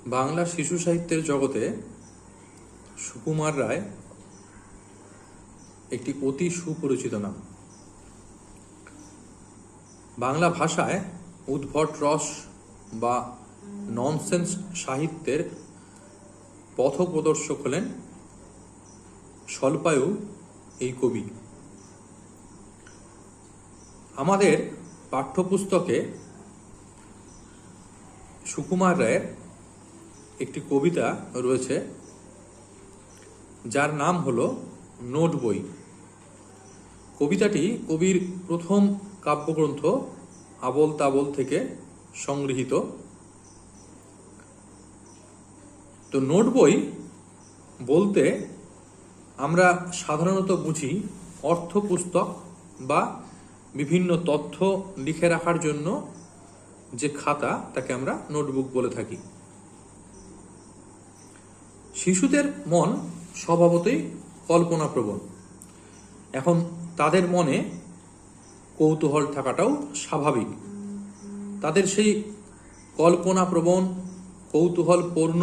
বাংলা শিশু সাহিত্যের জগতে সুকুমার রায় একটি অতি সুপরিচিত নাম। বাংলা ভাষায় উদ্ভট রস বা ননসেন্স সাহিত্যের পথপ্রদর্শক হলেন স্বল্পায়ু এই কবি। আমাদের পাঠ্যপুস্তকে সুকুমার রায়ের একটি কবিতা রয়েছে যার নাম হলো নোট বই। কবিতাটি কবির প্রথম কাব্যগ্রন্থ আবোল তাবোল থেকে সংগৃহীত। তো নোট বই বলতে আমরা সাধারণত বুঝি অর্থ পুস্তক বা বিভিন্ন তথ্য লিখে রাখার জন্য যে খাতা তাকে আমরা নোটবুক বলে থাকি। শিশুদের মন স্বভাবতই কল্পনাপ্রবণ। এখন তাদের মনে কৌতূহল থাকাটাও স্বাভাবিক। তাদের সেই কল্পনাপ্রবণ কৌতূহলপূর্ণ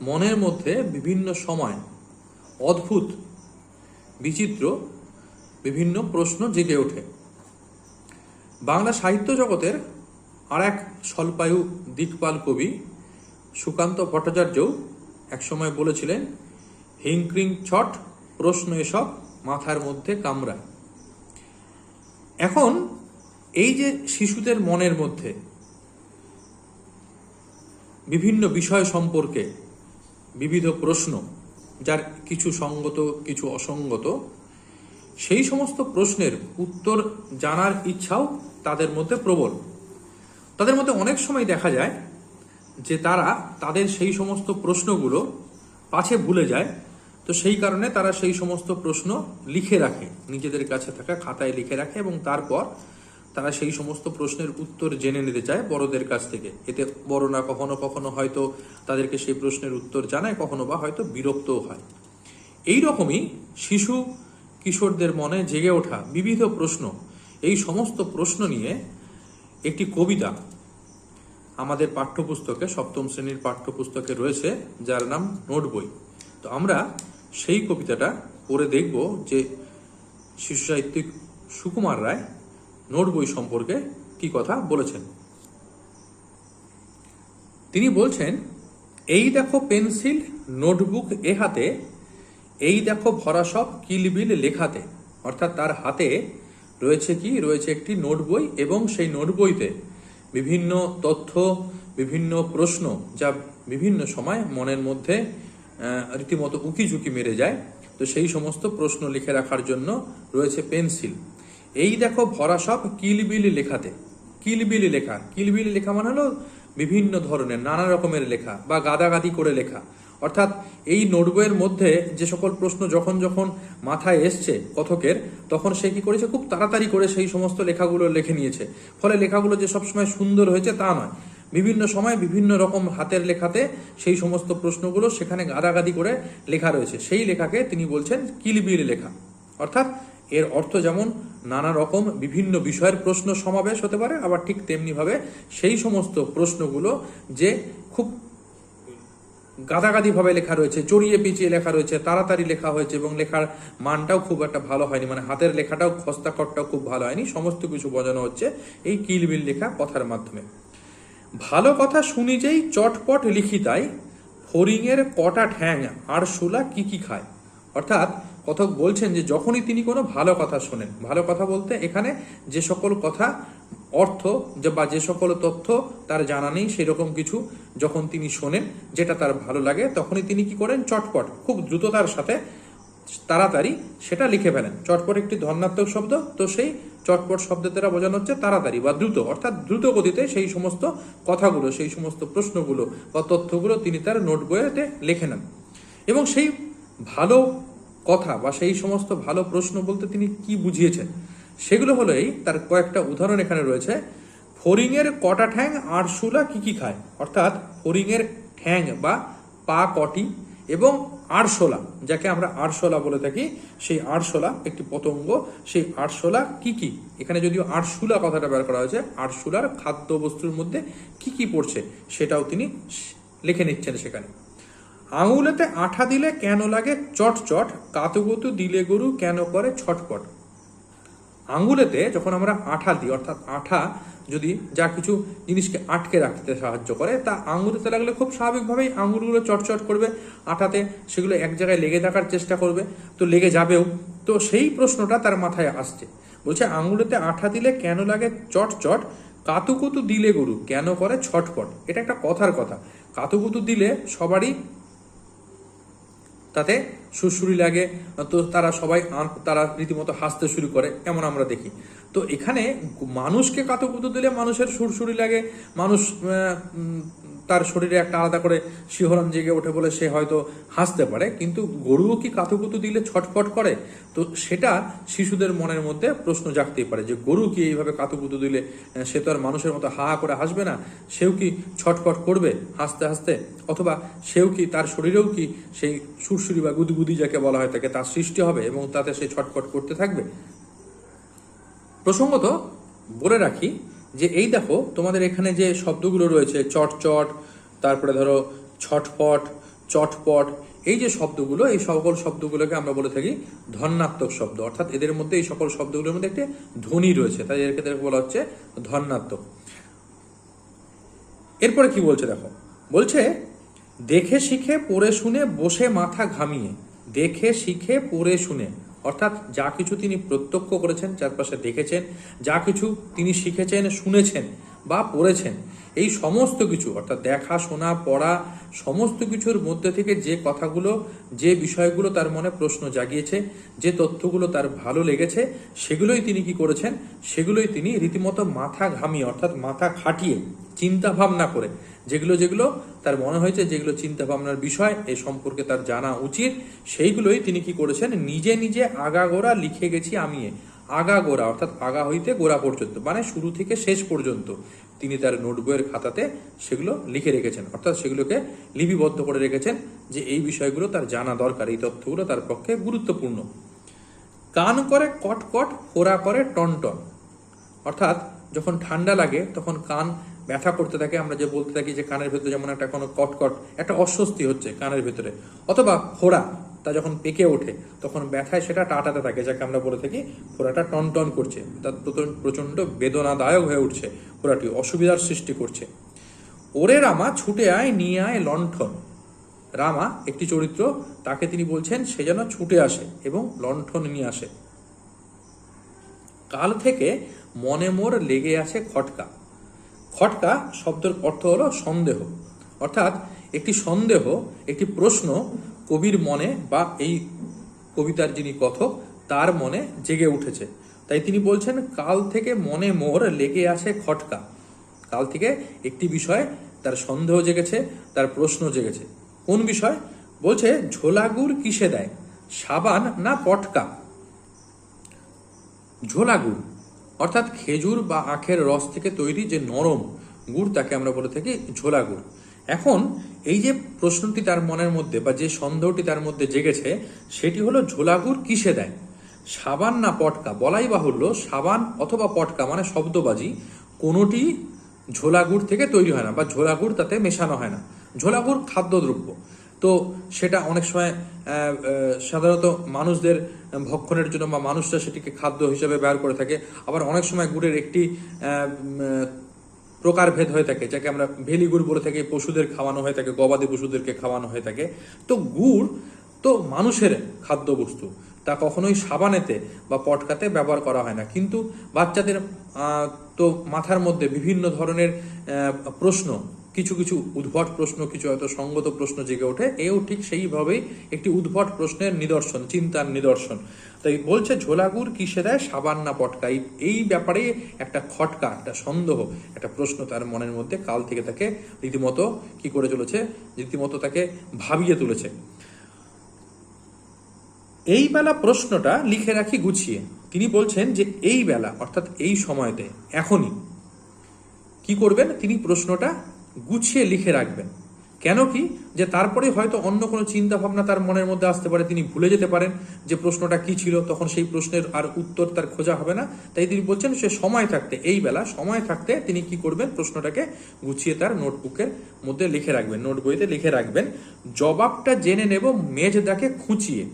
মনের মধ্যে বিভিন্ন সময় অদ্ভুত বিচিত্র বিভিন্ন প্রশ্ন জেগে ওঠে। বাংলা সাহিত্য জগতের আর এক স্বল্পায়ু দিকপাল কবি সুকান্ত ভট্টাচার্যও একসময় বলেছিলেন, হিংক্রিং ছট প্রশ্ন এসব মাথার মধ্যে কামড়ায়। এখন এই যে শিশুদের মনের মধ্যে বিভিন্ন বিষয় সম্পর্কে বিবিধ প্রশ্ন, যার কিছু সঙ্গত কিছু অসঙ্গত, সেই সমস্ত প্রশ্নের উত্তর জানার ইচ্ছাও তাদের মধ্যে প্রবল। তাদের মধ্যে অনেক সময় দেখা যায় যে তারা তাদের সেই সমস্ত প্রশ্নগুলো পাছে ভুলে যায়। তো সেই কারণে তারা সেই সমস্ত প্রশ্ন লিখে রাখে, নিজেদের কাছে থাকা খাতায় লিখে রাখে এবং তারপর তারা সেই সমস্ত প্রশ্নের উত্তর জেনে নিতে চায় বড়দের কাছ থেকে। এতে বড়রা কখনো কখনো হয়তো তাদেরকে সেই প্রশ্নের উত্তর জানায়, কখনো বা হয়তো বিরক্তও হয়। এই রকমই শিশু কিশোরদের মনে জেগে ওঠা বিবিধ প্রশ্ন, এই সমস্ত প্রশ্ন নিয়ে একটি কবিতা আমাদের পাঠ্যপুস্তকে, সপ্তম শ্রেণীর পাঠ্যপুস্তকে রয়েছে, যার নাম নোট বই। তো আমরা সেই কবিতাটা পড়ে দেখব যে শিশু সাহিত্যিক সুকুমার রায় নোট বই সম্পর্কে কি কথা বলেছেন। তিনি বলছেন, এই দেখো পেন্সিল নোটবুক এ হাতে, এই দেখো ভরা সব কিলবিল লেখাতে। অর্থাৎ তার হাতে রয়েছে কি? রয়েছে একটি নোট বই এবং সেই নোট বইতে বিভিন্ন তথ্য, বিভিন্ন প্রশ্ন, যা বিভিন্ন সময় মনের মধ্যে রীতিমতো উকিঝুঁকি মেরে যায়। তো সেই সমস্ত প্রশ্ন লিখে রাখার জন্য রয়েছে পেন্সিল। এই দেখো ভরা সব কিলবিলি লেখাতে। কিলবিলি লেখা, কিলবিলি লেখা মানে হলো বিভিন্ন ধরনের নানা রকমের লেখা বা গাদাগাদি করে লেখা। অর্থাৎ এই নোটবইয়ের মধ্যে যে সকল প্রশ্ন যখন যখন মাথায় এসছে কথকের, তখন সে কি করেছে, খুব তাড়াতাড়ি করে সেই সমস্ত লেখাগুলো লিখে নিয়েছে। ফলে লেখাগুলো যে সবসময় সুন্দর হয়েছে তা নয়, বিভিন্ন সময় বিভিন্ন রকম হাতের লেখাতে সেই সমস্ত প্রশ্নগুলো সেখানে গাদাগাদি করে লেখা রয়েছে। সেই লেখাকে তিনি বলছেন কিলবিলি লেখা। অর্থাৎ এর অর্থ যেমন নানা রকম বিভিন্ন বিষয়ের প্রশ্ন সমাবেশ হতে পারে, আবার ঠিক তেমনিভাবে সেই সমস্ত প্রশ্নগুলো যে খুব গাদাগাদিভাবে লেখা রয়েছে, চড়িয়ে পিছিয়ে লেখা রয়েছে, তাড়াতাড়ি লেখা হয়েছে এবং লেখার মানটাও খুব একটা ভালো হয়নি, মানে হাতের লেখাটাও হস্তাক্ষরটাও খুব ভালো হয়নি, সমস্ত কিছু বোঝানো হচ্ছে এই কিলবিল লেখা কথার মাধ্যমে। ভালো কথা শুনি যেই চটপট লিখি তাই, ফড়িংয়ের কটা ঠ্যাং আর শুলা কি কি খায়। অর্থাৎ কথক বলছেন যে যখনই তিনি কোনো ভালো কথা শোনেন, ভালো কথা বলতে এখানে যে সকল কথা অর্থ বা যে সকল তথ্য তার জানা নেই সেরকম কিছু যখন তিনি শোনেন, যেটা তার ভালো লাগে, তখনই তিনি কি করেন, চটপট খুব দ্রুততার সাথে তাড়াতাড়ি সেটা লিখে ফেলেন। চটপট একটি ধনাত্মক শব্দ, তো সেই চটপট শব্দের দ্বারা বোঝানো হচ্ছে তাড়াতাড়ি বা দ্রুত, অর্থাৎ দ্রুত গতিতে সেই সমস্ত কথাগুলো, সেই সমস্ত প্রশ্নগুলো বা তথ্যগুলো তিনি তার নোট বইয়েতে লিখে নেন। এবং সেই ভালো কথা বা সেই সমস্ত ভালো প্রশ্ন বলতে তিনি কি বুঝিয়েছেন সেগুলো হলো এই, তার কয়েকটা উদাহরণ এখানে রয়েছে। ফড়িংয়ের কটা ঠ্যাং আরশোলা কি কি খায়। অর্থাৎ ফড়িংয়ের ঠ্যাং বা পা কটি এবং আরশোলা, যাকে আমরা আরশোলা বলে থাকি, সেই আরশোলা একটি পতঙ্গ, সেই আরশোলা কি কি, এখানে যদিও আরশুলা কথাটা বের করা হয়েছে, আরশুলার খাদ্য বস্তুর মধ্যে কি কি পড়ছে সেটাও তিনি লিখে নিচ্ছেন সেখানে। আঙুলেতে আঠা দিলে কেন লাগে চট চট, কাতুকুতু দিলে গরু কেন করে ছটপট। আঙুলেতে যখন আমরা আঠা দিই, অর্থাৎ আঠা যদি যা কিছু জিনিসকে আটকে রাখতে সাহায্য করে, তা আঙুলেতে লাগলে খুব স্বাভাবিকভাবেই আঙুলগুলো চটচট করবে, আঠাতে সেগুলো এক জায়গায় লেগে থাকার চেষ্টা করবে, তো লেগে যাবেও। তো সেই প্রশ্নটা তার মাথায় আসছে, বলছে আঙুলেতে আঠা দিলে কেন লাগে চট চট, কাতুকুতু দিলে গরু কেন করে ছটপট। এটা একটা কথার কথা। কাতুকুতু দিলে সবারই তাতে সুরসুরি লাগে, তো তারা সবাই তারা রীতিমতো হাসতে শুরু করে, এমন আমরা দেখি। তো এখানে মানুষকে কাতুকুতু দিলে মানুষের সুরসুরি লাগে, মানুষ তার শরীরে একটা আলাদা করে শিহরণ জেগে ওঠে বলে সে হয়তো হাসতে পারে, কিন্তু গরুও কি কাতুকুতু দিলে ছটফট করে? তো সেটা শিশুদের মনের মধ্যে প্রশ্ন জাগতেই পারে যে গরু কি এইভাবে কাতুকুতু দিলে সে তো আর মানুষের মতো হা হা করে হাসবে না, সেও কি ছটফট করবে হাসতে হাসতে, অথবা সেও কি তার শরীরেও কি সেই সুরসুরি বা গুদগুদি যাকে বলা হয় তাকে তার সৃষ্টি হবে এবং তাতে সে ছটফট করতে থাকবে। প্রসঙ্গত বলে রাখি যে এই দেখো তোমাদের এখানে যে শব্দগুলো রয়েছে চটচট, তারপরে ধরো ছটফট, চটপট, এই যে শব্দগুলো, এই সকল শব্দগুলোকে আমরা বলে থাকি ধন্যাত্মক শব্দ, অর্থাৎ এদের মধ্যে এই সকল শব্দগুলোর মধ্যে একটি ধ্বনি রয়েছে, তাই এর ক্ষেত্রে বলা হচ্ছে ধন্যাত্মক। এরপরে কি বলছে দেখো, বলছে দেখে শিখে পড়ে শুনে বসে মাথা ঘামিয়ে। দেখে শিখে পড়ে শুনে, অর্থাৎ যা কিছু তিনি প্রত্যক্ষ করেছেন, চারপাশে দেখেছেন, যা কিছু তিনি শিখেছেন, শুনেছেন বা পড়েছেন, এই সমস্ত কিছু অর্থাৎ দেখা শোনা পড়া সমস্ত কিছুর মধ্যে থেকে যে কথাগুলো, যে বিষয়গুলো তার মনে প্রশ্ন জাগিয়েছে, যে তথ্যগুলো তার ভালো লেগেছে, সেগুলোই তিনি কি করেছেন, সেগুলোই তিনি রীতিমতো মাথা ঘামিয়ে অর্থাৎ মাথা খাটিয়ে চিন্তা ভাবনা করে যেগুলো যেগুলো তার মনে হয়েছে, যেগুলো চিন্তা ভাবনার বিষয় এ সম্পর্কে তার জানা উচিত, সেইগুলোই তিনি কি করেছেন, নিজে নিজে আগাগোড়া লিখে গেছি আমিয়ে। আগাগোড়া অর্থাৎ আগা হইতে গোড়া পর্যন্ত, মানে শুরু থেকে শেষ পর্যন্ত তিনি তার নোটবইয়ের খাতাতে সেগুলো লিখে রেখেছেন, অর্থাৎ সেগুলোকে লিপিবদ্ধ করে রেখেছেন যে এই বিষয়গুলো তার জানা দরকার, এই তথ্যগুলো তার পক্ষে গুরুত্বপূর্ণ। কান করে কটকট, ফোড়া করে টনটন, অর্থাৎ যখন ঠান্ডা লাগে তখন কান ব্যথা করতে থাকে, আমরা যে বলতে থাকি যে কানের ভেতরে যেমন একটা কোনো কটকট একটা অস্বস্তি হচ্ছে কানের ভেতরে, অথবা ফোড়া তা যখন পেকে ওঠে তখন ব্যথায় সেটা টাটাতে থাকে, যাকে আমরা বলে থাকি ফোড়াটা টনটন করছে, তার প্রচন্ড বেদনাদায়ক হয়ে উঠছে, ফোড়াটি অসুবিধার সৃষ্টি করছে। ওরে রামা ছুটে আয় নিয়ে আয় লণ্ঠন। রামা একটি চরিত্র, তাকে তিনি বলছেন সে যেন ছুটে আসে এবং লণ্ঠন নিয়ে আসে। কাল থেকে মনে মোর লেগে আছে খটকা। খটকা শব্দের অর্থ হলো সন্দেহ, অর্থাৎ একটি সন্দেহ, একটি প্রশ্ন কবির মনে বা এই কবিতার যিনি কথক তার মনে জেগে উঠেছে, তাই তিনি বলছেন কাল থেকে মনে মোর লেগে আছে খটকা। কাল থেকে একটি বিষয় তার সন্দেহ জেগেছে, তার প্রশ্ন জেগেছে। কোন বিষয়? বলছে ঝোলা গুড় কিসে দেয়, সাবান না পটকা। ঝোলা গুড় অর্থাৎ খেজুর বা আখের রস থেকে তৈরি যে নরম গুড়, তাকে আমরা বলে থাকি ঝোলা গুড়। এখন এই যে প্রশ্নটি তার মনের মধ্যে বা যে সন্দেহটি তার মধ্যে জেগেছে, সেটি হলো ঝোলা গুড় কিসে দেয়, সাবান না পটকা। বলাই বাহুল্য সাবান অথবা পটকা মানে শব্দবাজি, কোনোটি ঝোলা গুড় থেকে তৈরি হয় না বা ঝোলা গুড় তাতে মেশানো হয় না। ঝোলা গুড় খাদ্যদ্রব্য, তো সেটা অনেক সময় সাধারণত মানুষদের ভক্ষণের জন্য বা মানুষরা সেটিকে খাদ্য হিসেবে ব্যবহার করে থাকে। আবার অনেক সময় গুড়ের একটি প্রকারভেদ হয়ে থাকে, যাকে আমরা ভেলি গুড় বলে থাকি, পশুদের খাওয়ানো হয়ে থাকে, গবাদি পশুদেরকে খাওয়ানো হয়ে থাকে। তো গুড় তো মানুষের খাদ্যবস্তু, তা কখনোই সাবানেতে বা পটকাতে ব্যবহার করা হয় না। কিন্তু বাচ্চাদের তো মাথার মধ্যে বিভিন্ন ধরনের প্রশ্ন, কিছু কিছু উদ্ভট প্রশ্ন, কিছু হয়তো সঙ্গত প্রশ্ন জেগে ওঠে, এও ঠিক সেইভাবেই একটি উদ্ভট প্রশ্নের নিদর্শন, চিন্তার নিদর্শন। তাই বলছে ঝোলাগুড় কিসে দেয়, সাবান না পটকা। এই ব্যাপারে একটা খটকা, একটা সন্দেহ, একটা প্রশ্ন তার মনের মধ্যে কাল থেকে তাকে রীতিমতো কি করে চলেছে, রীতিমতো তাকে ভাবিয়ে তুলেছে। এই বেলা প্রশ্নটা লিখে রাখি গুছিয়ে। তিনি বলছেন যে এই বেলা অর্থাৎ এই সময়তে, এখনই কি করবেন, তিনি প্রশ্নটা গুছিয়ে লিখে রাখবেন। কেন কি, যে তারপরে হয়তো অন্য কোনো চিন্তা ভাবনা তার মনের মধ্যে আসতে পারে, তিনি ভুলে যেতে পারেন যে প্রশ্নটা কি ছিল, তখন সেই প্রশ্নের আর উত্তর তার খোঁজা হবে না। তাই তিনি বলছেন সে সময় থাকতে, এই বেলা সময় থাকতে তিনি কি করবেন, প্রশ্নটাকে গুছিয়ে তার নোটবুকের মধ্যে লিখে রাখবেন, নোট বইতে লিখে রাখবেন। জবাবটা জেনে নেব মেজদাকে খুঁচিয়ে,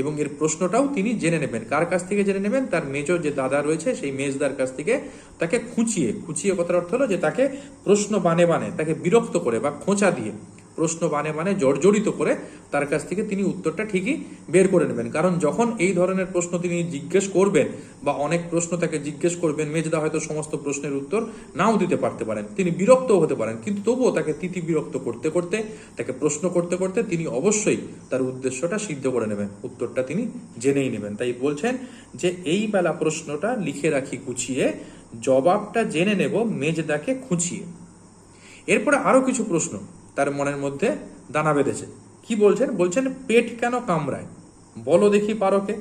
এবং এর প্রশ্নটাও তিনি জেনে নেবেন। কার কাছ থেকে জেনে নেবেন? তার মেজ যে দাদা রয়েছে সেই মেজদার কাছ থেকে, তাকে খুঁচিয়ে, খুঁচিয়ে কথার অর্থ হলো যে তাকে প্রশ্ন বানে বানে, তাকে বিরক্ত করে বা খোঁচা দিয়ে, প্রশ্ন বানে বানে জর্জরিত করে তার কাছ থেকে তিনি উত্তরটা ঠিকই বের করে নেবেন। কারণ যখন এই ধরনের প্রশ্ন তিনি জিজ্ঞেস করবেন বা অনেক প্রশ্ন তাকে জিজ্ঞেস করবেন, মেজদা হয়তো সমস্ত প্রশ্নের উত্তর নাও দিতে পারতে পারেন, তিনি বিরক্তও হতে পারেন, কিন্তু তবুও তাকে তিতি বিরক্ত করতে করতে, তাকে প্রশ্ন করতে করতে তিনি অবশ্যই তার উদ্দেশ্যটা সিদ্ধ করে নেবেন, উত্তরটা তিনি জেনেই নেবেন। তাই বলছেন যে এই বেলা প্রশ্নটা লিখে রাখি গুছিয়ে, জবাবটা জেনে নেব মেজদাকে খুঁচিয়ে। এরপরে আরো কিছু প্রশ্ন তার মনের মধ্যে দানা বেঁধেছে। কি বলছেন? বলছেন পেট কেন কামড়ায়, বলো দেখি পারোকে।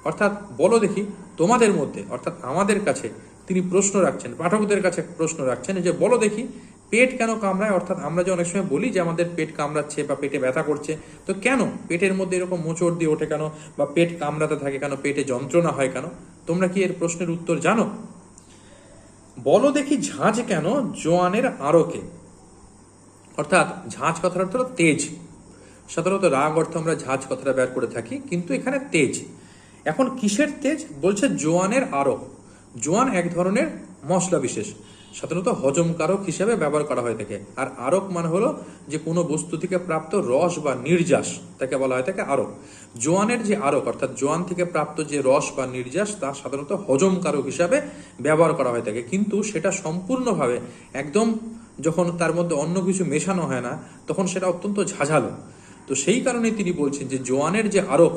অর্থাৎ বলো দেখি তোমাদের মধ্যে, অর্থাৎ আমাদের কাছে তিনি প্রশ্ন রাখছেন, পাঠকদের কাছে প্রশ্ন রাখছেন যে বলো দেখি পেট কেন কামড়ায়। অর্থাৎ আমরা যে অনেক সময় বলি যে আমাদের পেট কামড়াচ্ছে বা পেটে ব্যথা করছে, তো কেন পেটের মধ্যে এরকম মোচড় দিয়ে ওঠে কেন, বা পেট কামড়াতে থাকে কেন, পেটে যন্ত্রণা হয় কেন? তোমরা কি এর প্রশ্নের উত্তর জানো? বলো দেখি ঝাঁঝ কেন জোয়ানের আড়কে। অর্থাৎ ঝাঁঝ কথার অর্থ হলো তেজ। সাধারণত রাগ অর্থ আমরা ঝাঁঝ কথাটা ব্যবহার করে থাকি, কিন্তু এখানে তেজ। এখন কিসের তেজ? বলছে জোয়ানের আড়ক। জোয়ান এক ধরনের মশলা বিশেষ, সাধারণত হজমকারক হিসেবে ব্যবহার করা হয়ে থাকে। আর আড়ক মানে হলো যে কোনো বস্তু থেকে প্রাপ্ত রস বা নির্যাস, তাকে বলা হয় থাকে আড়ক। জোয়ানের যে আড়ক, অর্থাৎ জোয়ান থেকে প্রাপ্ত যে রস বা নির্যাস, তা সাধারণত হজমকারক হিসাবে ব্যবহার করা হয়ে থাকে, কিন্তু সেটা সম্পূর্ণভাবে একদম যখন তার মধ্যে অন্য কিছু মেশানো হয় না, তখন সেটা অত্যন্ত ঝাঁঝালো। তো সেই কারণে তিনি বলছেন যে জোয়ানের যে আড়ক,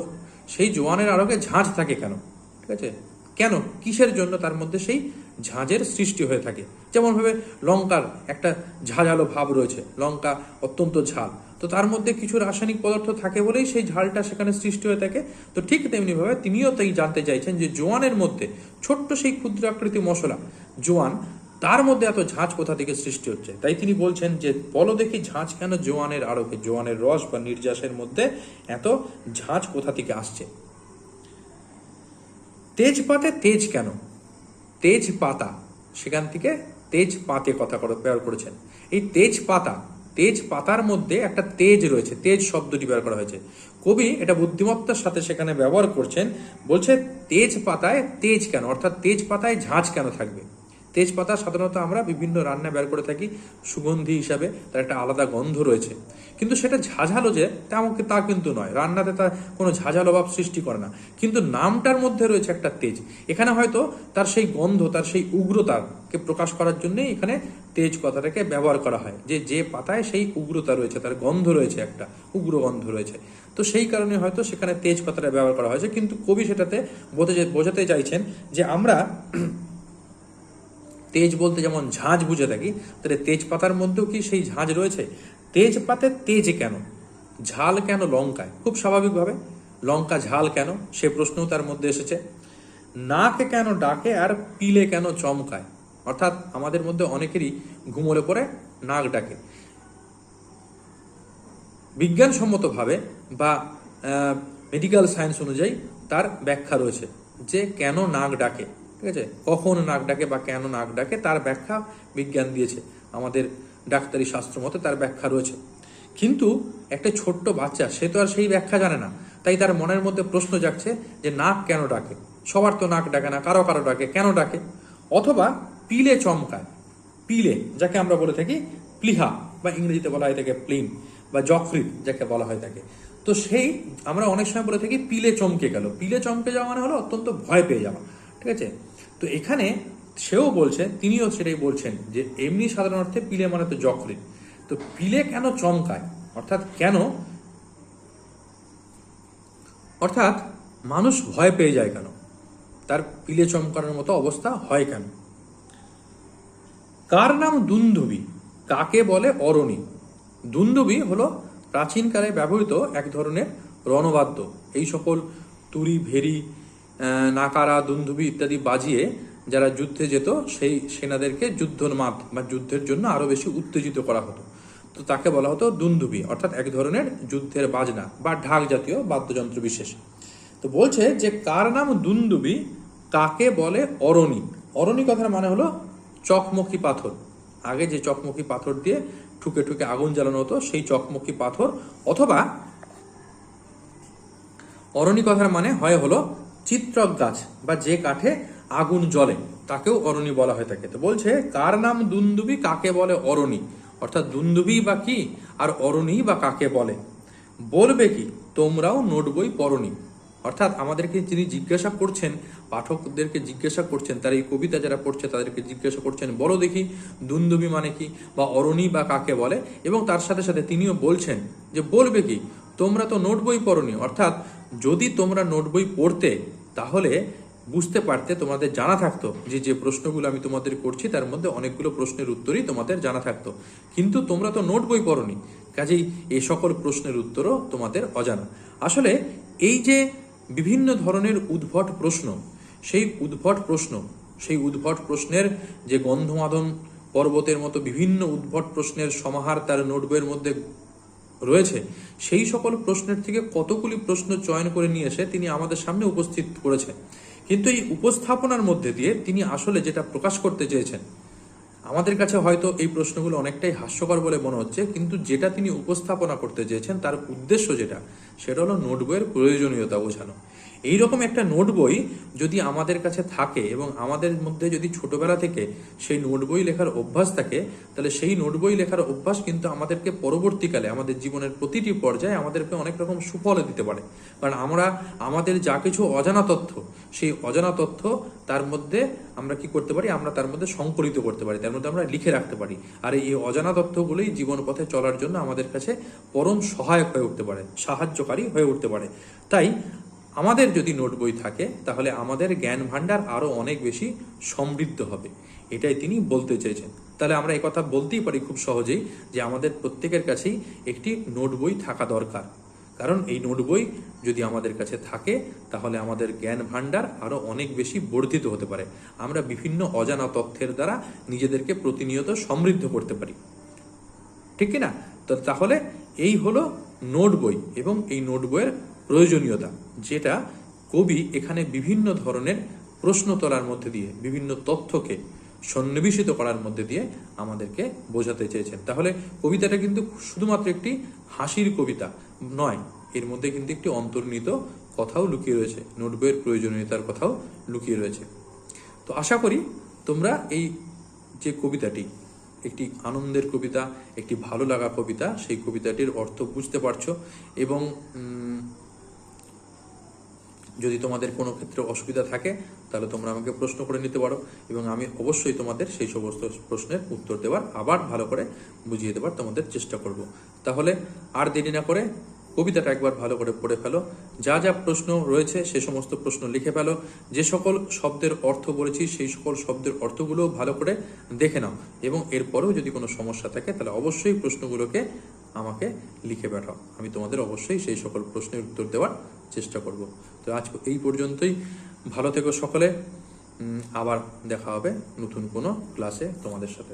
সেই জোয়ানের আড়কে ঝাঁঝ থাকে কেন, ঠিক আছে, কেন, কিসের জন্য তার মধ্যে সেই ঝাঁঝের সৃষ্টি হয়ে থাকে। যেমন ভাবে লঙ্কার একটা ঝাঁঝালো ভাব রয়েছে, লঙ্কা অত্যন্ত ঝাল, তো তার মধ্যে কিছু রাসায়নিক পদার্থ থাকে বলেই সেই ঝালটা সেখানে সৃষ্টি হয়ে থাকে। তো ঠিক তেমনি ভাবে তিনিও তাই জানতে চাইছেন যে জোয়ানের মধ্যে ছোট্ট সেই ক্ষুদ্র আকৃতি মশলা জোয়ান, তার মধ্যে এত ঝাঁঝ কোথা থেকে সৃষ্টি হচ্ছে। তাই তিনি বলছেন যে বলো দেখি ঝাঁঝ কেন জোয়ানের আড়কে, জোয়ানের রস বা নির্যাসের মধ্যে এত ঝাঁঝ কোথা থেকে আসছে। তেজপাতে তেজ কেন, তেজ পাতা, সেখান থেকে তেজ পাতে কথা ব্যবহার করেছেন। এই তেজ পাতা, তেজ পাতার মধ্যে একটা তেজ রয়েছে, তেজ শব্দটি ব্যবহার করা হয়েছে। কবি এটা বুদ্ধিমত্তার সাথে সেখানে ব্যবহার করছেন। বলছে তেজ পাতায় তেজ কেন, অর্থাৎ তেজ পাতায় ঝাঁঝ কেন থাকবে। তেজপাতা সাধারণত আমরা বিভিন্ন রান্না বের করে থাকি সুগন্ধি হিসাবে, তার একটা আলাদা গন্ধ রয়েছে, কিন্তু সেটা ঝাঝালো যে তেমনকি তা কিন্তু নয়, রান্নাতে তার কোনো ঝাঝালো ভাব সৃষ্টি করে না, কিন্তু নামটার মধ্যে রয়েছে একটা তেজ। এখানে হয়তো তার সেই গন্ধ, তার সেই উগ্রতাকে প্রকাশ করার জন্যই এখানে তেজ কথাটাকে ব্যবহার করা হয়, যে যে পাতায় সেই উগ্রতা রয়েছে, তার গন্ধ রয়েছে, একটা উগ্র গন্ধ রয়েছে। তো সেই কারণে হয়তো সেখানে তেজ কথাটা ব্যবহার করা হয়েছে, কিন্তু কবি সেটাতে বোঝাতে চাইছেন যে আমরা তেজ বলতে যেমন ঝাঁঝ বুঝে থাকি, তাহলে তেজপাতার মধ্যেও কি সেই ঝাঁঝ রয়েছে। তেজপাতে তেজ কেন, ঝাল কেন লঙ্কায়, খুব স্বাভাবিকভাবে লঙ্কা ঝাল কেন, সে প্রশ্নও তার মধ্যে এসেছে। নাক কেন ডাকে আর পিলে কেন চমকায়, অর্থাৎ আমাদের মধ্যে অনেকেরই ঘুমোলে পরে নাক ডাকে। বিজ্ঞানসম্মতভাবে বা মেডিকেল সায়েন্স অনুযায়ী তার ব্যাখ্যা রয়েছে যে কেন নাক ডাকে, ঠিক আছে, কখন নাক ডাকে বা কেন নাক ডাকে, তার ব্যাখ্যা বিজ্ঞান দিয়েছে, আমাদের ডাক্তারি শাস্ত্র মতে তার ব্যাখ্যা রয়েছে। কিন্তু একটা ছোট্ট বাচ্চা, সে তো আর সেই ব্যাখ্যা জানে না, তাই তার মনের মধ্যে প্রশ্ন জাগছে যে নাক কেন ডাকে, সবার তো নাক ডাকে না, কারো কারো ডাকে, কেন ডাকে। অথবা পিলে চমকায়, পিলে যাকে আমরা বলে থাকি প্লিহা, বা ইংরেজিতে বলা হয় থাকে প্লিম, বা যকৃৎ যাকে বলা হয় থাকে। তো সেই আমরা অনেক সময় বলে থাকি পিলে চমকে গেল, পিলে চমকে যাওয়া মানে হলো অত্যন্ত ভয় পেয়ে যাওয়া, ঠিক আছে। তো এখানে সেও বলছে, তিনিও সেটাই বলছেন যে এমনি সাধারণ অর্থে পিলে মানে তো যকৃৎ, তো পিলে কেন চমকায়, অর্থাৎ কেন, অর্থাৎ মানুষ ভয় পেয়ে যায় কেন, তার পিলে চমকানোর মতো অবস্থা হয় কেন। কার নাম দুন্দুবি, কাকে বলে অরণি। দুন্দুবি হলো প্রাচীনকালে ব্যবহৃত এক ধরনের রণবাদ্য। এই সকল তুরি, ভেরি, নাকারা, দুন্দুবি ইত্যাদি বাজিয়ে যারা যুদ্ধে যেত সেই সেনাদেরকে যুদ্ধোন্মাদ বা যুদ্ধের জন্য আরো বেশি উত্তেজিত করা হতো। তো তাকে বলা হতো দুন্দুভি, অর্থাৎ এক ধরনের যুদ্ধের বাজনা বা ঢাক জাতীয় বাদ্যযন্ত্র বিশেষ। তো বলছে যে কার নাম দুন্দুভি, কাকে বলে অরণি। অরণি কথার মানে হলো চকমকি পাথর। আগে যে চকমকি পাথর দিয়ে ঠুকে ঠুকে আগুন জ্বালানো হতো সেই চকমকি পাথর, অথবা অরণি কথার মানে হয় হলো চিত্রক গাছ বা যে কাঠে আগুন জ্বলে তাকেও অরণি বলা হয়ে থাকে। তো বলছে কার নাম দুন্দুভি, কাকে বলে অরণি, অর্থাৎ দুন্দুভি বা কি আর অরণি বা কাকে বলে, বলবে কি তোমরাও নোট বই পড়নি। অর্থাৎ আমাদেরকে যিনি জিজ্ঞাসা করছেন, পাঠকদেরকে জিজ্ঞাসা করছেন, তার এই কবিতা যারা পড়ছে তাদেরকে জিজ্ঞাসা করছেন বলো দেখি দুন্দুভি মানে কি বা অরণি বা কাকে বলে, এবং তার সাথে সাথে তিনিও বলছেন যে বলবে কি তোমরা তো নোট বই পড়নি। অর্থাৎ যদি তোমরা নোট বই পড়তে তাহলে বুঝতে পারতে, তোমাদের জানা থাকতো যে যে প্রশ্নগুলো আমি তোমাদের করছি তার মধ্যে অনেকগুলো প্রশ্নের উত্তরই তোমাদের জানা থাকতো, কিন্তু তোমরা তো নোট বই পড়নি, কাজেই এই সকল প্রশ্নের উত্তরও তোমাদের অজানা। আসলে এই যে বিভিন্ন ধরনের উদ্ভট প্রশ্ন, সেই উদ্ভট প্রশ্নের যে গন্ধমাদন পর্বতের মতো বিভিন্ন উদ্ভট প্রশ্নের সমাহার তার নোট বইয়ের মধ্যে রয়েছে, সেই সকল প্রশ্নের থেকে কতগুলি প্রশ্ন চয়ন করে নিয়ে এসে তিনি আমাদের সামনে উপস্থিত করেছেন। কিন্তু এই উপস্থাপনার মধ্যে দিয়ে তিনি আসলে যেটা প্রকাশ করতে চেয়েছেন, আমাদের কাছে হয়তো এই প্রশ্নগুলো অনেকটাই হাস্যকর বলে মনে হচ্ছে, কিন্তু যেটা তিনি উপস্থাপনা করতে চেয়েছেন তার উদ্দেশ্য যেটা, সেটা হলো নোট বইয়ের প্রয়োজনীয়তা বোঝানো। এইরকম একটা নোট বই যদি আমাদের কাছে থাকে এবং আমাদের মধ্যে যদি ছোটবেলা থেকে সেই নোট বই লেখার অভ্যাস থাকে, তাহলে সেই নোট বই লেখার অভ্যাস কিন্তু আমাদেরকে পরবর্তীকালে আমাদের জীবনের প্রতিটি পর্যায়ে আমাদেরকে অনেক রকম সুফল দিতে পারে। কারণ আমরা আমাদের যা কিছু অজানা তথ্য, সেই অজানা তথ্য তার মধ্যে আমরা কি করতে পারি, আমরা তার মধ্যে সংকলিত করতে পারি, তার মধ্যে আমরা লিখে রাখতে পারি। আর এই অজানা তথ্যগুলোই জীবন পথে চলার জন্য আমাদের কাছে পরম সহায়ক হয়ে উঠতে পারে, সাহায্যকারী হয়ে উঠতে পারে। তাই আমাদের যদি নোট বই থাকে তাহলে আমাদের জ্ঞান ভাণ্ডার আরো অনেক বেশি সমৃদ্ধ হবে, এটাই তিনি বলতে চেয়েছেন। তাহলে আমরা এই কথা বলতেই পারি খুব সহজেই যে আমাদের প্রত্যেকের কাছেই একটি নোট বই থাকা দরকার। কারণ এই নোট বই যদি আমাদের কাছে থাকে তাহলে আমাদের জ্ঞান ভাণ্ডার আরো অনেক বেশি বর্ধিত হতে পারে, আমরা বিভিন্ন অজানা তথ্যের দ্বারা নিজেদেরকে প্রতিনিয়ত সমৃদ্ধ করতে পারি, ঠিক কিনা? তো তাহলে এই হলো নোট বই এবং এই নোট বইয়ের প্রয়োজনীয়তা, যেটা কবি এখানে বিভিন্ন ধরনের প্রশ্ন তোলার মধ্যে দিয়ে, বিভিন্ন তথ্যকে সন্নিবেশিত করার মধ্যে দিয়ে আমাদেরকে বোঝাতে চেয়েছেন। তাহলে কবিতাটা কিন্তু শুধুমাত্র একটি হাসির কবিতা নয়, এর মধ্যে কিন্তু একটি অন্তর্নিহিত কথাও লুকিয়ে রয়েছে, নোট বইয়ের প্রয়োজনীয়তার কথাও লুকিয়ে রয়েছে। তো আশা করি তোমরা এই যে কবিতাটি একটি আনন্দের কবিতা, একটি ভালো লাগা কবিতা, সেই কবিতাটির অর্থ বুঝতে পারছো। এবং যদি তোমাদের কোনো ক্ষেত্রে অসুবিধা থাকে তাহলে তোমরা আমাকে প্রশ্ন করে নিতে পারো, এবং আমি অবশ্যই তোমাদের সেই সমস্ত প্রশ্নের উত্তর দেওয়ার, আবার ভালো করে বুঝিয়ে দেওয়ার তোমাদের চেষ্টা করব। তাহলে আর দেরি না করে কবিতাটা একবার ভালো করে পড়ে ফেলো, যা যা প্রশ্ন রয়েছে সে সমস্ত প্রশ্ন লিখে ফেলো, যে সকল শব্দের অর্থ বলেছি সেই সকল শব্দের অর্থগুলো ভালো করে দেখে নাও, এবং এরপরেও যদি কোনো সমস্যা থাকে তাহলে অবশ্যই প্রশ্নগুলোকে আমাকে লিখে পাঠাও, আমি তোমাদের অবশ্যই সেই সকল প্রশ্নের উত্তর দেওয়ার চেষ্টা করব। তো আজ এই পর্যন্তই, ভালো থেকো সকলে, আবার দেখা হবে নতুন কোনো ক্লাসে তোমাদের সাথে।